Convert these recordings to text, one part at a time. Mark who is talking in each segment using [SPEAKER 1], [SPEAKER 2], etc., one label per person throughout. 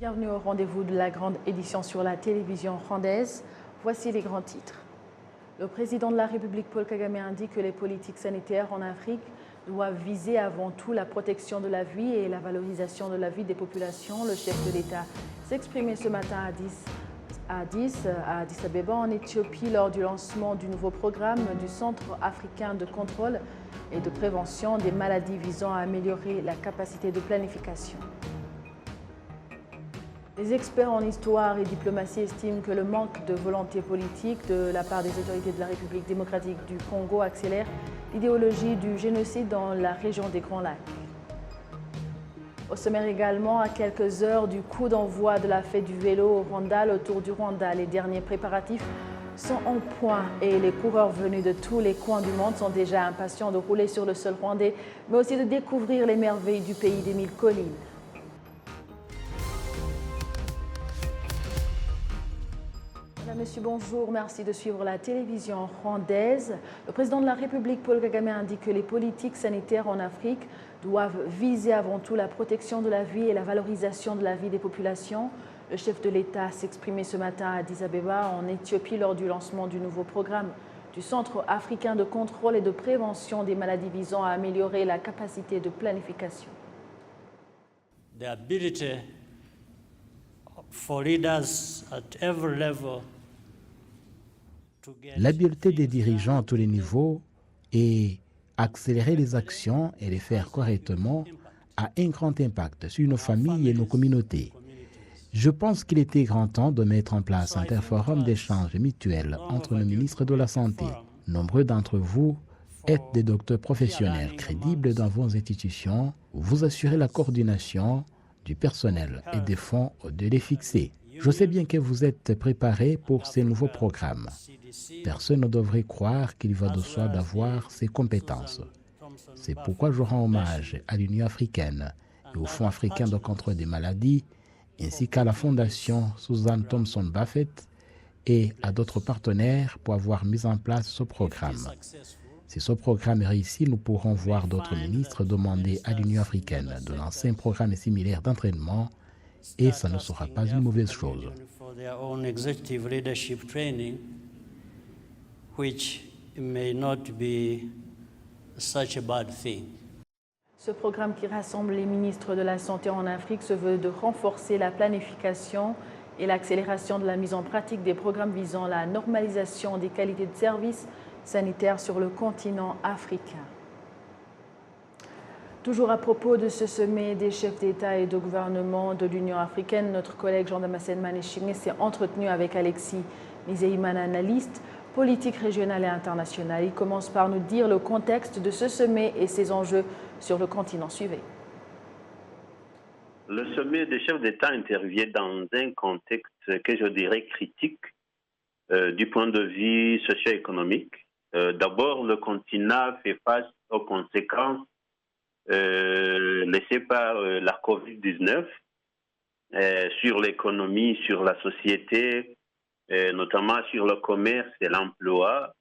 [SPEAKER 1] Bienvenue au rendez-vous de la grande édition sur la télévision rwandaise. Voici les grands titres. Le président de la République, Paul Kagame, indique que les politiques sanitaires en Afrique doivent viser avant tout la protection de la vie et la valorisation de la vie des populations. Le chef de l'État s'exprimait ce matin à Addis Abeba en Éthiopie lors du lancement du nouveau programme du Centre africain de contrôle et de prévention des maladies visant à améliorer la capacité de planification. Les experts en histoire et diplomatie estiment que le manque de volonté politique de la part des autorités de la République démocratique du Congo accélère l'idéologie du génocide dans la région des Grands Lacs. Au sommaire également, à quelques heures du coup d'envoi de la fête du vélo au Rwanda, le Tour du Rwanda, les derniers préparatifs sont en point et les coureurs venus de tous les coins du monde sont déjà impatients de rouler sur le sol rwandais, mais aussi de découvrir les merveilles du pays des 1000 collines. Madame, Monsieur, bonjour. Merci de suivre la télévision rwandaise. Le président de la République, Paul Kagame, indique que les politiques sanitaires en Afrique doivent viser avant tout la protection de la vie et la valorisation de la vie des populations. Le chef de l'État s'exprimait ce matin à Addis Abeba, en Éthiopie, lors du lancement du nouveau programme du Centre africain de contrôle et de prévention des maladies visant à améliorer la capacité de planification.
[SPEAKER 2] The ability for leaders at every level.
[SPEAKER 3] L'habileté des dirigeants à tous les niveaux et accélérer les actions et les faire correctement a un grand impact sur nos familles et nos communautés. Je pense qu'il était grand temps de mettre en place un interforum d'échange mutuel entre nos ministres de la Santé. Nombreux d'entre vous êtes des docteurs professionnels crédibles dans vos institutions où vous assurez la coordination du personnel et des fonds de les fixer. Je sais bien que vous êtes préparés pour ces nouveaux programmes. Personne ne devrait croire qu'il va de soi d'avoir ces compétences. C'est pourquoi je rends hommage à l'Union africaine et au Fonds africain de contrôle des maladies, ainsi qu'à la Fondation Susan Thompson Buffett et à d'autres partenaires pour avoir mis en place ce programme. Si ce programme est réussi, nous pourrons voir d'autres ministres demander à l'Union africaine de lancer un programme similaire d'entraînement et ça ne sera pas une mauvaise chose.
[SPEAKER 1] Ce programme qui rassemble les ministres de la Santé en Afrique se veut de renforcer la planification et l'accélération de la mise en pratique des programmes visant la normalisation des qualités de services sanitaires sur le continent africain. Toujours à propos de ce sommet des chefs d'État et de gouvernement de l'Union africaine, notre collègue Jean-Damascène Manéchine s'est entretenu avec Alexis Mizeïman, analyste politique régionale et internationale. Il commence par nous dire le contexte de ce sommet et ses enjeux sur le continent. Suivez.
[SPEAKER 4] Le sommet des chefs d'État intervient dans un contexte que je dirais critique du point de vue socio-économique. D'abord, le continent fait face aux conséquences laissées par la COVID-19 sur l'économie, sur la société, notamment sur le commerce et l'emploi.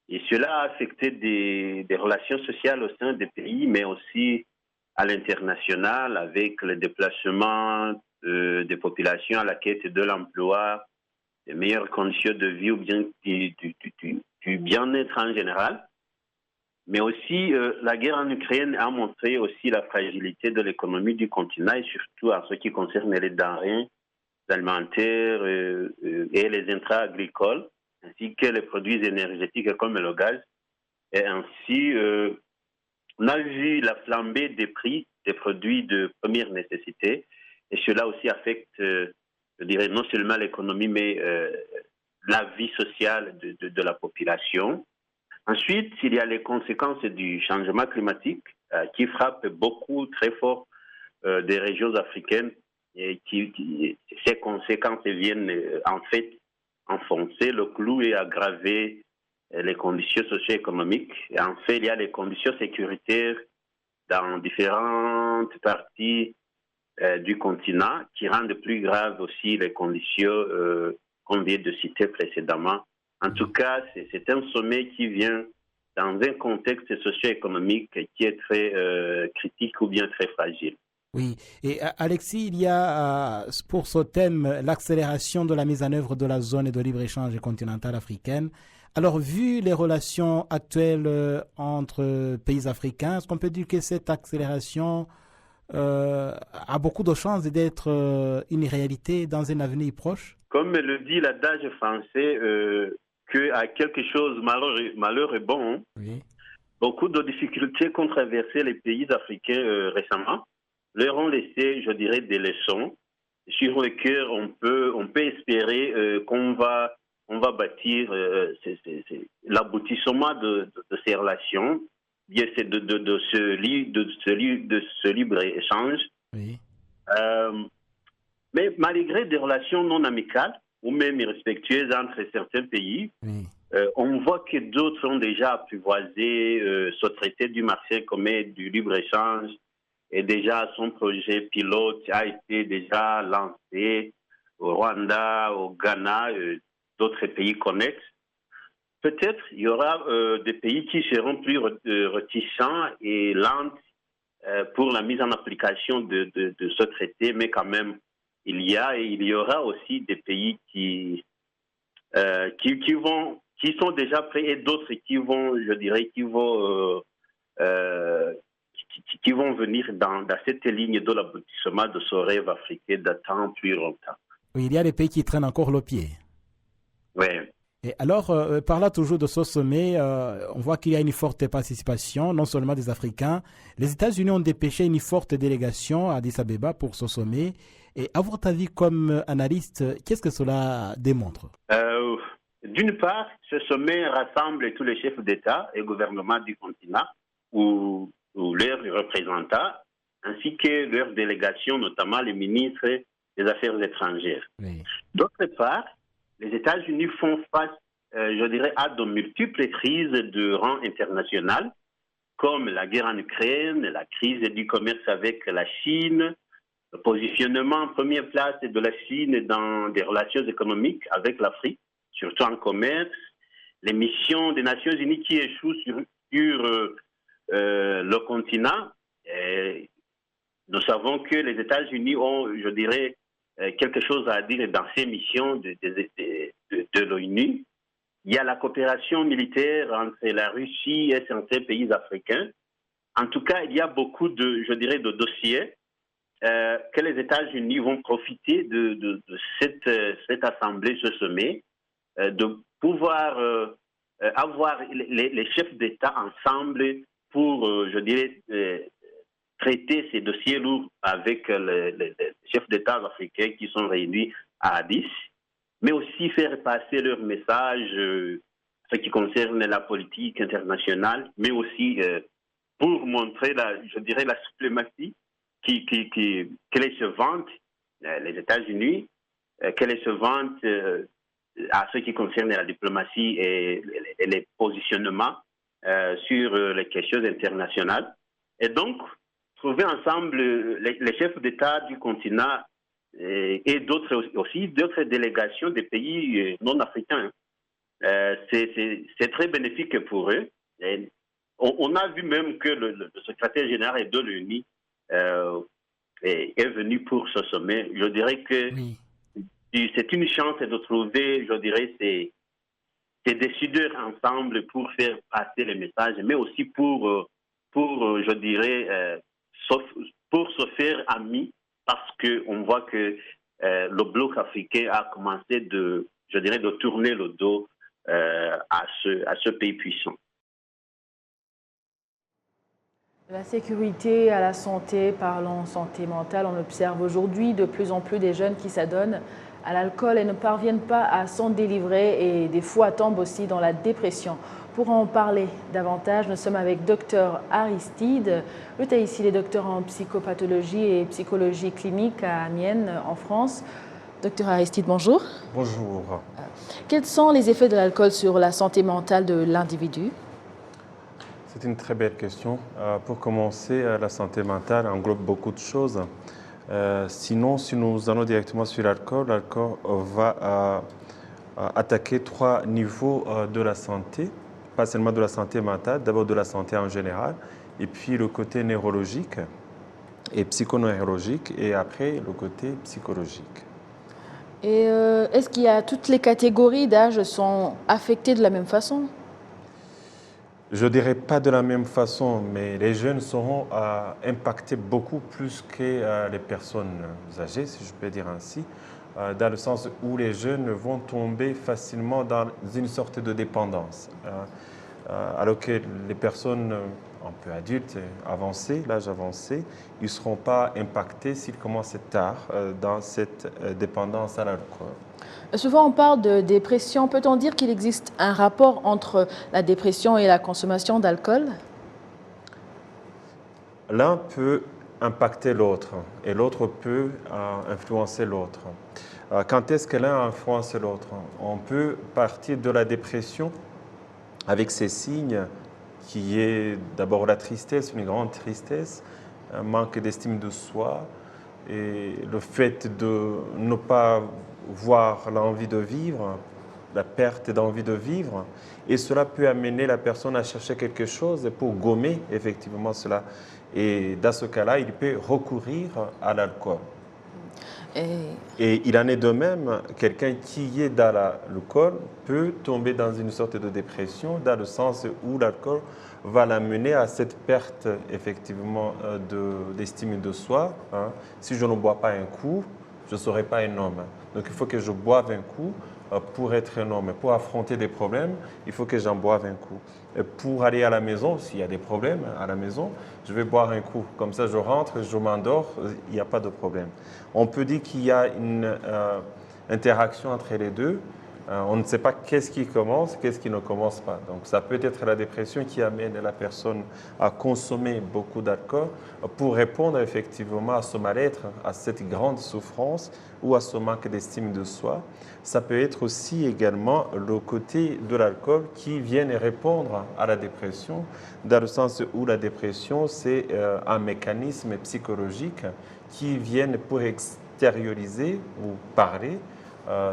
[SPEAKER 4] Et cela a affecté des relations sociales au sein des pays, mais aussi à l'international, avec le déplacement des populations à la quête de l'emploi, des meilleures conditions de vie ou bien du bien-être en général. Mais aussi, la guerre en Ukraine a montré aussi la fragilité de l'économie du continent et surtout en ce qui concerne les denrées alimentaires et les intrants agricoles, ainsi que les produits énergétiques comme le gaz. Et ainsi, on a vu la flambée des prix des produits de première nécessité et cela aussi affecte, je dirais, non seulement l'économie, mais la vie sociale de la population. Ensuite, il y a les conséquences du changement climatique qui frappent beaucoup, très fort, des régions africaines et ces conséquences viennent en fait enfoncer le clou et aggraver les conditions socio-économiques. Et en fait, il y a les conditions sécuritaires dans différentes parties du continent qui rendent plus graves aussi les conditions qu'on vient de citer précédemment. En tout cas, c'est un sommet qui vient dans un contexte socio-économique qui est très critique ou bien très fragile.
[SPEAKER 3] Oui, et Alexis, il y a pour ce thème l'accélération de la mise en œuvre de la zone de libre-échange continentale africaine. Alors, vu les relations actuelles entre pays africains, est-ce qu'on peut dire que cette accélération a beaucoup de chances d'être une réalité dans un avenir proche?
[SPEAKER 4] Comme le dit l'adage français, que à quelque chose malheur est bon,
[SPEAKER 3] Oui,
[SPEAKER 4] beaucoup de difficultés qu'ont traversé les pays africains récemment leur ont laissé, je dirais, des leçons sur lesquelles on peut espérer qu'on va bâtir l'aboutissement de ces relations, bien c'est de ce libre-échange.
[SPEAKER 3] oui,
[SPEAKER 4] Mais malgré des relations non amicales ou même irrespectueuses entre certains pays,
[SPEAKER 3] oui.
[SPEAKER 4] on voit que d'autres ont déjà apprivoisé ce traité du marché commun du libre-échange et déjà son projet pilote a été déjà lancé au Rwanda, au Ghana, d'autres pays connexes. Peut-être il y aura des pays qui seront plus réticents et lents pour la mise en application de ce traité, mais quand même, il y aura aussi des pays qui sont déjà prêts et d'autres qui vont, je dirais, qui vont venir dans cette ligne de l'aboutissement de ce rêve africain d'attendre plus longtemps.
[SPEAKER 3] Oui, il y a des pays qui traînent encore le pied.
[SPEAKER 4] Oui.
[SPEAKER 3] Et alors, parlant toujours de ce sommet, on voit qu'il y a une forte participation, non seulement des Africains. Les États-Unis ont dépêché une forte délégation à Addis Abeba pour ce sommet. Et à votre avis, comme analyste, qu'est-ce que cela démontre?
[SPEAKER 4] D'une part, ce sommet rassemble tous les chefs d'État et gouvernements du continent ou leurs représentants, ainsi que leurs délégations, notamment les ministres des Affaires étrangères.
[SPEAKER 3] Oui.
[SPEAKER 4] D'autre part, les États-Unis font face, je dirais, à de multiples crises de rang international, comme la guerre en Ukraine, la crise du commerce avec la Chine, le positionnement en première place de la Chine dans des relations économiques avec l'Afrique, surtout en commerce, les missions des Nations Unies qui échouent sur le continent. Et nous savons que les États-Unis ont, je dirais, quelque chose à dire dans ces missions de l'ONU. Il y a la coopération militaire entre la Russie et certains pays africains. En tout cas, il y a beaucoup de dossiers que les États-Unis vont profiter de cette assemblée, ce sommet, de pouvoir avoir les chefs d'État ensemble pour, traiter ces dossiers lourds avec les chefs d'État africains qui sont réunis à Addis, mais aussi faire passer leur message, ce qui concerne la politique internationale, mais aussi pour montrer la suprématie qu'elles se vantent, les États-Unis, qu'elles se vantent à ce qui concerne la diplomatie et les positionnements sur les questions internationales. Et donc, trouver ensemble les chefs d'État du continent et d'autres délégations des pays non africains, c'est très bénéfique pour eux. Et on a vu même que le secrétaire général de l'ONU est venu pour ce sommet. Je dirais que oui, c'est une chance de trouver, je dirais, ces décideurs ensemble pour faire passer les messages, mais aussi pour je dirais, pour se faire amis, parce qu'on voit que le bloc africain a commencé de tourner le dos à ce pays puissant.
[SPEAKER 1] La sécurité à la santé, parlons santé mentale, on observe aujourd'hui de plus en plus des jeunes qui s'adonnent à l'alcool et ne parviennent pas à s'en délivrer et des fois tombent aussi dans la dépression. Pour en parler davantage, nous sommes avec Dr Aristide. Lui est ici, il est docteur en psychopathologie et psychologie clinique à Amiens, en France. Dr Aristide, bonjour.
[SPEAKER 5] Bonjour.
[SPEAKER 1] Quels sont les effets de l'alcool sur la santé mentale de l'individu?
[SPEAKER 5] C'est une très belle question. Pour commencer, la santé mentale englobe beaucoup de choses. Sinon, si nous allons directement sur l'alcool, l'alcool va attaquer 3 niveaux de la santé, pas seulement de la santé mentale, d'abord de la santé en général, et puis le côté neurologique. et psychoneurologique, et après le côté psychologique.
[SPEAKER 1] Et est-ce qu'il y a toutes les catégories d'âge sont affectées de la même façon?
[SPEAKER 5] Je ne dirais pas de la même façon, mais les jeunes seront impactés beaucoup plus que les personnes âgées, si je peux dire ainsi, dans le sens où les jeunes vont tomber facilement dans une sorte de dépendance. Alors que les personnes un peu adultes, avancées, l'âge avancé, ils ne seront pas impactés s'ils commencent tard dans cette dépendance à l'alcool.
[SPEAKER 1] Souvent, on parle de dépression. Peut-on dire qu'il existe un rapport entre la dépression et la consommation d'alcool?
[SPEAKER 5] L'un peut impacter l'autre et l'autre peut influencer l'autre. Quand est-ce que l'un influence l'autre? On peut partir de la dépression avec ses signes qui est d'abord la tristesse, une grande tristesse, un manque d'estime de soi et le fait de ne pas voir l'envie de vivre, la perte d'envie de vivre. Et cela peut amener la personne à chercher quelque chose pour gommer effectivement cela. Et dans ce cas-là, il peut recourir à l'alcool. Et il en est de même, quelqu'un qui est dans l'alcool peut tomber dans une sorte de dépression, dans le sens où l'alcool va l'amener à cette perte effectivement d'estime de soi. Si je ne bois pas un coup, je ne serai pas un homme. Donc il faut que je boive un coup pour être un homme. Pour affronter des problèmes, il faut que j'en boive un coup. Et pour aller à la maison, s'il y a des problèmes à la maison, je vais boire un coup. Comme ça, je rentre, je m'endors, il n'y a pas de problème. On peut dire qu'il y a une interaction entre les deux. On ne sait pas qu'est-ce qui commence, qu'est-ce qui ne commence pas. Donc ça peut être la dépression qui amène la personne à consommer beaucoup d'alcool pour répondre effectivement à ce mal-être, à cette grande souffrance ou à ce manque d'estime de soi. Ça peut être aussi également le côté de l'alcool qui vient répondre à la dépression, dans le sens où la dépression, c'est un mécanisme psychologique qui vient pour extérioriser ou parler,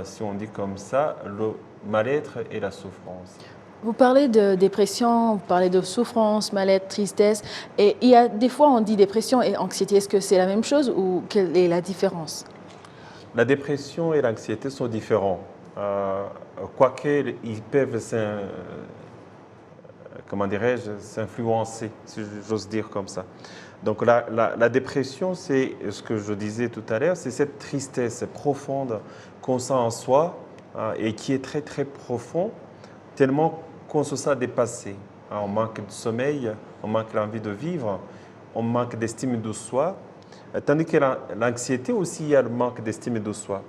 [SPEAKER 5] si on dit comme ça, le mal-être et la souffrance.
[SPEAKER 1] Vous parlez de dépression, vous parlez de souffrance, mal-être, tristesse. Et il y a des fois, on dit dépression et anxiété. Est-ce que c'est la même chose ou quelle est la différence?
[SPEAKER 5] La dépression et l'anxiété sont différents. Quoique ils peuvent s'influencer, si j'ose dire comme ça. Donc la dépression, c'est ce que je disais tout à l'heure, c'est cette tristesse profonde qu'on sent en soi et qui est très très profond, tellement qu'on se sent dépassé. On manque de sommeil, on manque l'envie de vivre, on manque d'estime de soi. Tandis que l'anxiété aussi, il y a le manque d'estime de soi.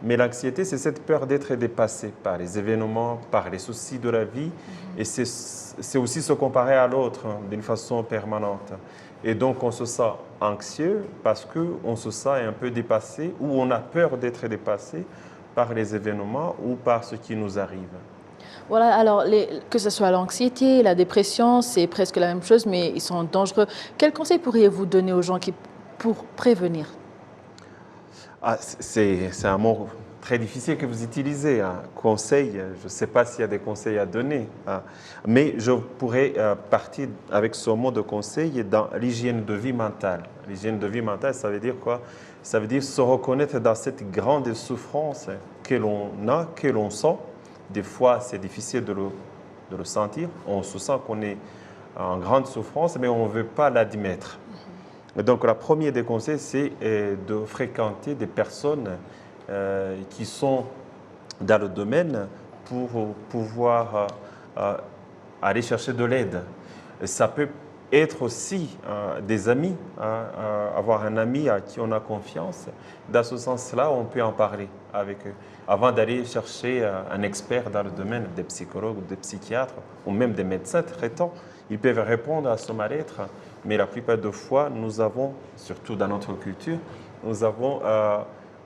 [SPEAKER 5] Mais l'anxiété, c'est cette peur d'être dépassé par les événements, par les soucis de la vie. Et c'est aussi se comparer à l'autre d'une façon permanente. Et donc, on se sent anxieux parce qu'on se sent un peu dépassé ou on a peur d'être dépassé par les événements ou par ce qui nous arrive.
[SPEAKER 1] Voilà, alors que ce soit l'anxiété, la dépression, c'est presque la même chose, mais ils sont dangereux. Quels conseils pourriez-vous donner aux gens pour prévenir?
[SPEAKER 5] C'est un mot très difficile que vous utilisez. Conseil, je ne sais pas s'il y a des conseils à donner. Mais je pourrais partir avec ce mot de conseil dans l'hygiène de vie mentale. L'hygiène de vie mentale, ça veut dire quoi? Ça veut dire se reconnaître dans cette grande souffrance que l'on a, que l'on sent. Des fois, c'est difficile de le sentir. On se sent qu'on est en grande souffrance, mais on ne veut pas l'admettre. Donc, la première des conseils, c'est de fréquenter des personnes qui sont dans le domaine pour pouvoir aller chercher de l'aide. Ça peut être aussi des amis, avoir un ami à qui on a confiance. Dans ce sens-là, on peut en parler avec eux. Avant d'aller chercher un expert dans le domaine, des psychologues ou des psychiatres, ou même des médecins traitants, ils peuvent répondre à ce mal-être. Mais la plupart des fois, nous avons, surtout dans notre culture, nous avons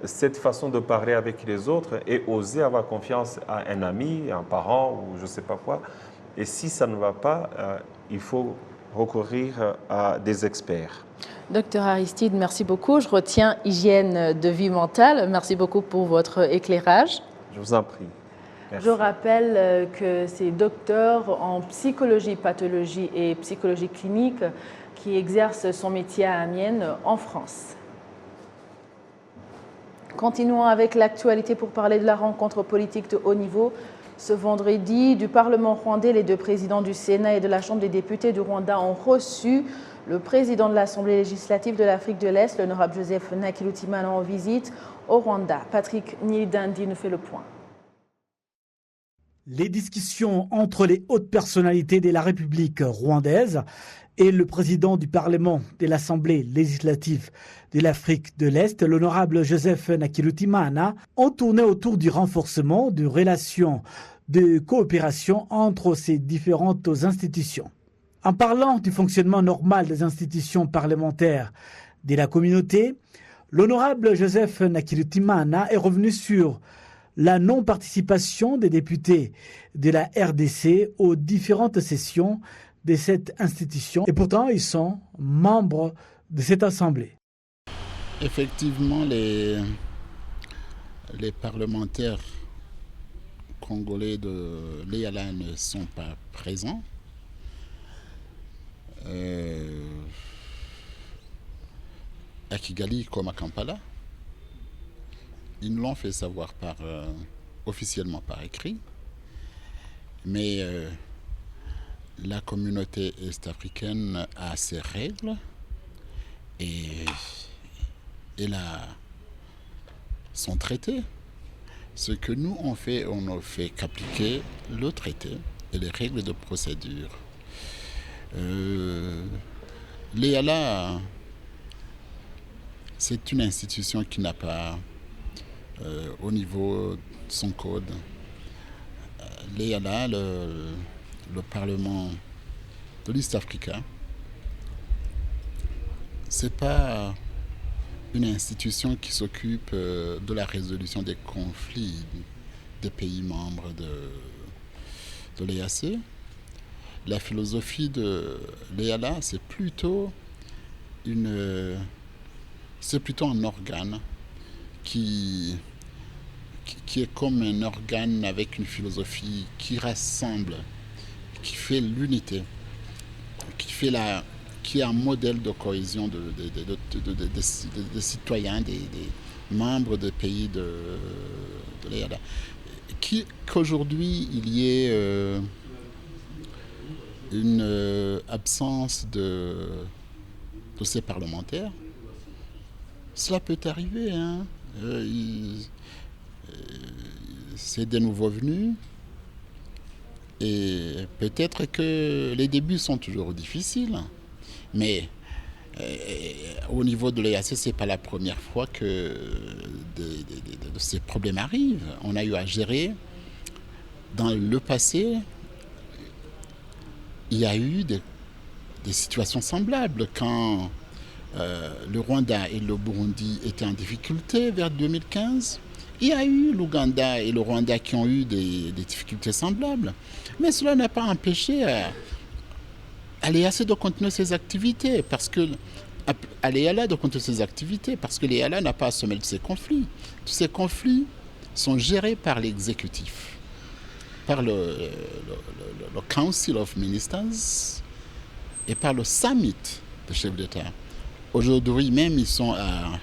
[SPEAKER 5] cette façon de parler avec les autres et oser avoir confiance à un ami, un parent ou je ne sais pas quoi. Et si ça ne va pas, il faut recourir à des experts.
[SPEAKER 1] Docteur Aristide, merci beaucoup. Je retiens hygiène de vie mentale. Merci beaucoup pour votre éclairage.
[SPEAKER 5] Je vous en prie. Merci.
[SPEAKER 1] Je rappelle que c'est docteur en psychologie, pathologie et psychologie clinique qui exerce son métier à Amiens, en France. Continuons avec l'actualité pour parler de la rencontre politique de haut niveau. Ce vendredi, du Parlement rwandais, les deux présidents du Sénat et de la Chambre des députés du Rwanda ont reçu le président de l'Assemblée législative de l'Afrique de l'Est, l'honorable Joseph Nakilutimana, en visite au Rwanda. Patrick Nilidandi nous fait le point.
[SPEAKER 6] Les discussions entre les hautes personnalités de la République rwandaise et le président du Parlement de l'Assemblée législative de l'Afrique de l'Est, l'honorable Joseph Nakilutimana, ont tourné autour du renforcement de relations de coopération entre ces différentes institutions. En parlant du fonctionnement normal des institutions parlementaires de la communauté, l'honorable Joseph Nakilutimana est revenu sur la non-participation des députés de la RDC aux différentes sessions de cette institution. Et pourtant, ils sont membres de cette assemblée.
[SPEAKER 7] Effectivement, les parlementaires congolais de l'EALA ne sont pas présents. À Kigali comme à Kampala. Ils nous l'ont fait savoir officiellement par écrit. Mais la communauté est-africaine a ses règles et elle a son traité. Ce que nous on ne fait qu'appliquer le traité et les règles de procédure. L'EALA, c'est une institution qui n'a pas, au niveau de son code, l'EALA, le Parlement de l'East Africa, c'est pas une institution qui s'occupe de la résolution des conflits des pays membres de l'EAC. La philosophie de l'EALA, c'est plutôt un organe qui est comme un organe avec une philosophie qui rassemble, qui fait l'unité, qui est un modèle de cohésion des citoyens, des membres des pays de l'EALA. Qu'aujourd'hui, il y ait une absence de ces parlementaires, cela peut arriver. Hein. C'est des nouveaux venus et peut-être que les débuts sont toujours difficiles, mais au niveau de l'EAC, ce n'est pas la première fois que ces problèmes arrivent. On a eu à gérer dans le passé. Il y a eu des situations semblables quand le Rwanda et le Burundi étaient en difficulté vers 2015. Il y a eu l'Ouganda et le Rwanda qui ont eu des difficultés semblables. Mais cela n'a pas empêché à l'EAC de continuer ses activités parce que l'EALA n'a pas à se mêler de ces conflits. Tous ces conflits sont gérés par l'exécutif, par le Council of Ministers et par le Summit des chefs d'État. Aujourd'hui même, ils sont à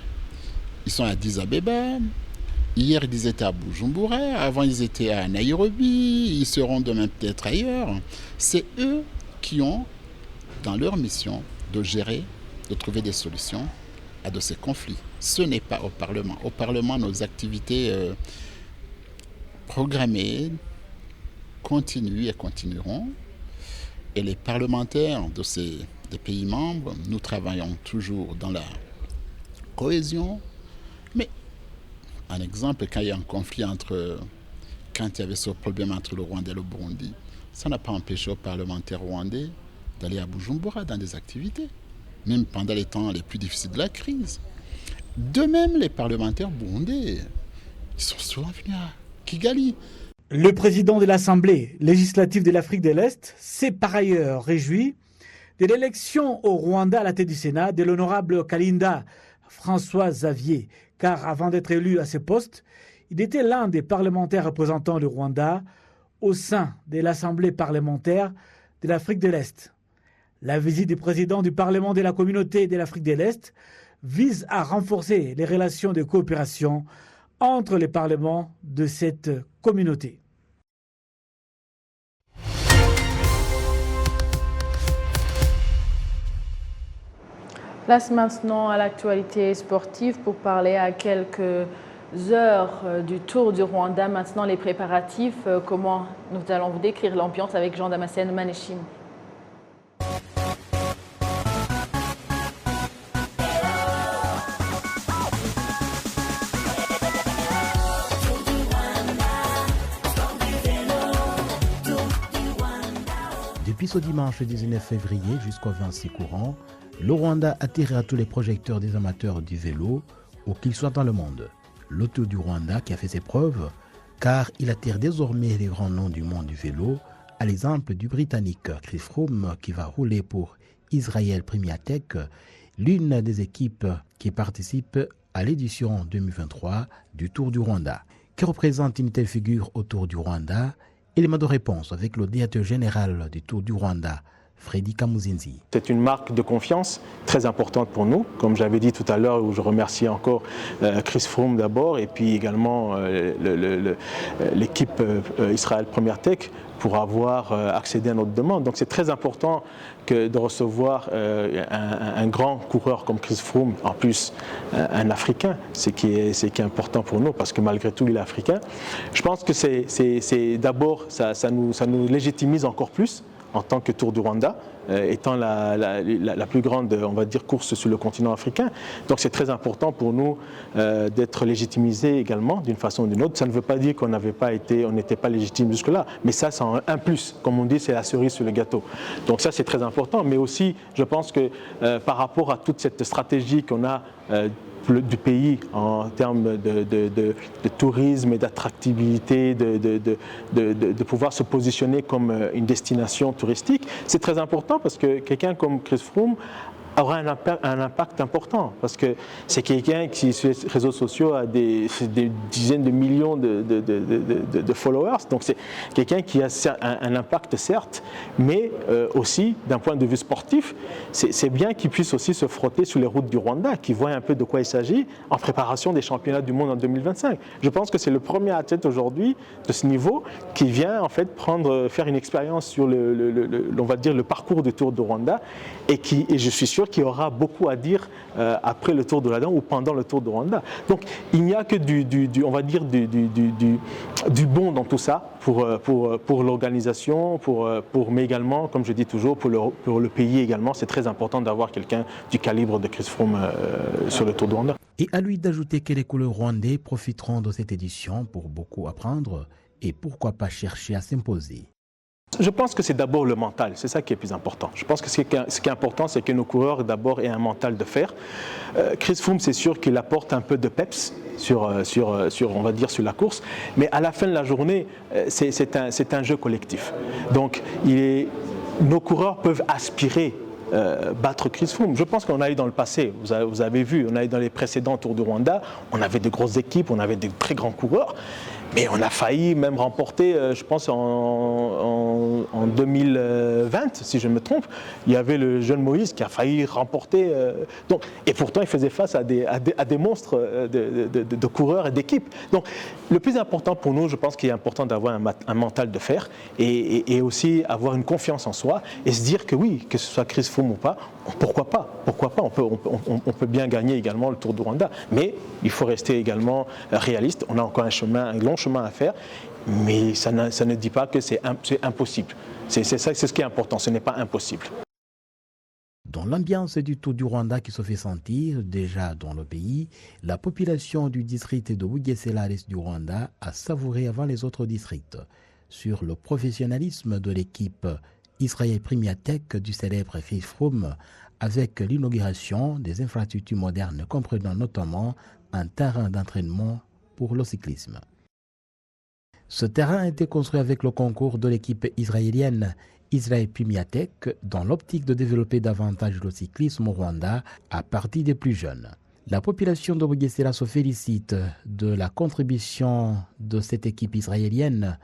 [SPEAKER 7] Addis Abeba. Hier, ils étaient à Bujumbura. Avant, ils étaient à Nairobi. Ils seront demain peut-être ailleurs. C'est eux qui ont, dans leur mission, de gérer, de trouver des solutions à de ces conflits. Ce n'est pas au Parlement. Au Parlement, nos activités programmées continuent et continueront. Et les parlementaires des pays membres, nous travaillons toujours dans la cohésion. Mais, un exemple, quand il y a un conflit quand il y avait ce problème entre le Rwanda et le Burundi, ça n'a pas empêché aux parlementaires rwandais d'aller à Bujumbura dans des activités, même pendant les temps les plus difficiles de la crise. De même, les parlementaires burundais, ils sont souvent venus à Kigali.
[SPEAKER 6] Le président de l'Assemblée législative de l'Afrique de l'Est s'est par ailleurs réjoui de l'élection au Rwanda à la tête du Sénat de l'honorable Kalinda François Xavier, car avant d'être élu à ce poste, il était l'un des parlementaires représentant le Rwanda au sein de l'Assemblée parlementaire de l'Afrique de l'Est. La visite du président du Parlement de la communauté de l'Afrique de l'Est vise à renforcer les relations de coopération entre les parlements de cette communauté.
[SPEAKER 1] Place maintenant à l'actualité sportive pour parler à quelques heures du Tour du Rwanda. Maintenant, les préparatifs, comment nous allons vous décrire l'ambiance avec Jean-Damascène Manéchim.
[SPEAKER 3] Depuis ce dimanche 19 février jusqu'au 26 courant, le Rwanda attirera tous les projecteurs des amateurs du vélo, où qu'ils soient dans le monde. Le Tour du Rwanda qui a fait ses preuves, car il attire désormais les grands noms du monde du vélo, à l'exemple du Britannique Chris Froome qui va rouler pour Israel Premier Tech, l'une des équipes qui participe à l'édition 2023 du Tour du Rwanda. Que représente une telle figure au Tour du Rwanda? Élément de réponse avec le directeur général du Tour du Rwanda, Freddy Kamuzinzi.
[SPEAKER 8] C'est une marque de confiance très importante pour nous, comme j'avais dit tout à l'heure, où je remercie encore Chris Froome d'abord, et puis également l'équipe Israel Premier Tech pour avoir accédé à notre demande. Donc c'est très important de recevoir un grand coureur comme Chris Froome, en plus un Africain, ce qui est important pour nous, parce que malgré tout il est africain. Je pense que c'est d'abord, ça nous légitimise encore plus en tant que Tour du Rwanda, étant la plus grande, on va dire, course sur le continent africain. Donc c'est très important pour nous d'être légitimisés également d'une façon ou d'une autre. Ça ne veut pas dire qu'on n'était pas légitime jusque-là, mais ça c'est un plus. Comme on dit, c'est la cerise sur le gâteau. Donc ça c'est très important, mais aussi je pense que par rapport à toute cette stratégie qu'on a du pays en termes de tourisme et d'attractivité, de pouvoir se positionner comme une destination touristique, c'est très important parce que quelqu'un comme Chris Froome aura un impact important, parce que c'est quelqu'un qui sur les réseaux sociaux a des dizaines de millions de followers, donc c'est quelqu'un qui a un impact certes, mais aussi d'un point de vue sportif, c'est bien qu'il puisse aussi se frotter sur les routes du Rwanda, qu'il voit un peu de quoi il s'agit en préparation des championnats du monde en 2025. Je pense que c'est le premier athlète aujourd'hui de ce niveau qui vient en fait faire une expérience sur on va dire le parcours du Tour du Rwanda, et je suis sûr qu'il y aura beaucoup à dire après le Tour du Rwanda ou pendant le Tour du Rwanda. Donc il n'y a que on va dire du bon dans tout ça pour l'organisation, mais également, comme je dis toujours, pour le pays également. C'est très important d'avoir quelqu'un du calibre de Chris Froome sur le Tour du Rwanda.
[SPEAKER 3] Et à lui d'ajouter que les couleurs rwandais profiteront de cette édition pour beaucoup apprendre et pourquoi pas chercher à s'imposer.
[SPEAKER 8] Je pense que c'est d'abord le mental, c'est ça qui est le plus important. Je pense que ce qui est important, c'est que nos coureurs d'abord aient un mental de fer. Chris Froome, c'est sûr qu'il apporte un peu de peps sur on va dire, sur la course, mais à la fin de la journée, c'est un jeu collectif. Donc nos coureurs peuvent aspirer battre Chris Froome. Je pense qu'on a eu dans le passé, vous avez vu, on a eu dans les précédents Tours du Rwanda, on avait de grosses équipes, on avait de très grands coureurs, mais on a failli même remporter, je pense en 2020, si je ne me trompe, il y avait le jeune Moïse qui a failli remporter, et pourtant il faisait face à des monstres de coureurs et d'équipes. Donc le plus important pour nous, je pense qu'il est important d'avoir un mental de fer et aussi avoir une confiance en soi et se dire que oui, que ce soit Chris Froome ou pas, pourquoi pas, on peut bien gagner également le Tour du Rwanda, mais il faut rester également réaliste. On a encore un long chemin à faire, mais ça ne dit pas que c'est impossible. C'est ce qui est important, ce n'est pas impossible.
[SPEAKER 3] Dans l'ambiance du Tour du Rwanda qui se fait sentir déjà dans le pays, la population du district de Bugesera à l'est du Rwanda a savouré avant les autres districts sur le professionnalisme de l'équipe Israel Premier Tech du célèbre Chris Froome avec l'inauguration des infrastructures modernes comprenant notamment un terrain d'entraînement pour le cyclisme. Ce terrain a été construit avec le concours de l'équipe israélienne Israel Premier Tech dans l'optique de développer davantage le cyclisme au Rwanda à partir des plus jeunes. La population de Bugesera se félicite de la contribution de cette équipe israélienne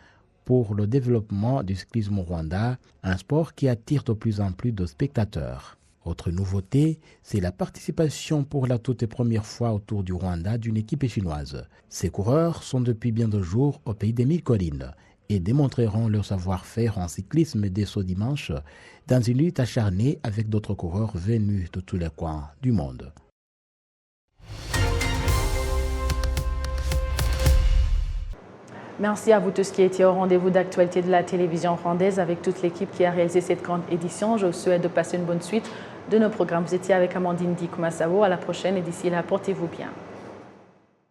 [SPEAKER 3] pour le développement du cyclisme au Rwanda, un sport qui attire de plus en plus de spectateurs. Autre nouveauté, c'est la participation pour la toute première fois autour du Rwanda d'une équipe chinoise. Ces coureurs sont depuis bien 2 jours au pays des 1000 collines et démontreront leur savoir-faire en cyclisme dès ce dimanche dans une lutte acharnée avec d'autres coureurs venus de tous les coins du monde.
[SPEAKER 1] Merci à vous tous qui étiez au rendez-vous d'actualité de la télévision rwandaise avec toute l'équipe qui a réalisé cette grande édition. Je vous souhaite de passer une bonne suite de nos programmes. Vous étiez avec Amandine Dikomasavo. À la prochaine et d'ici là, portez-vous bien.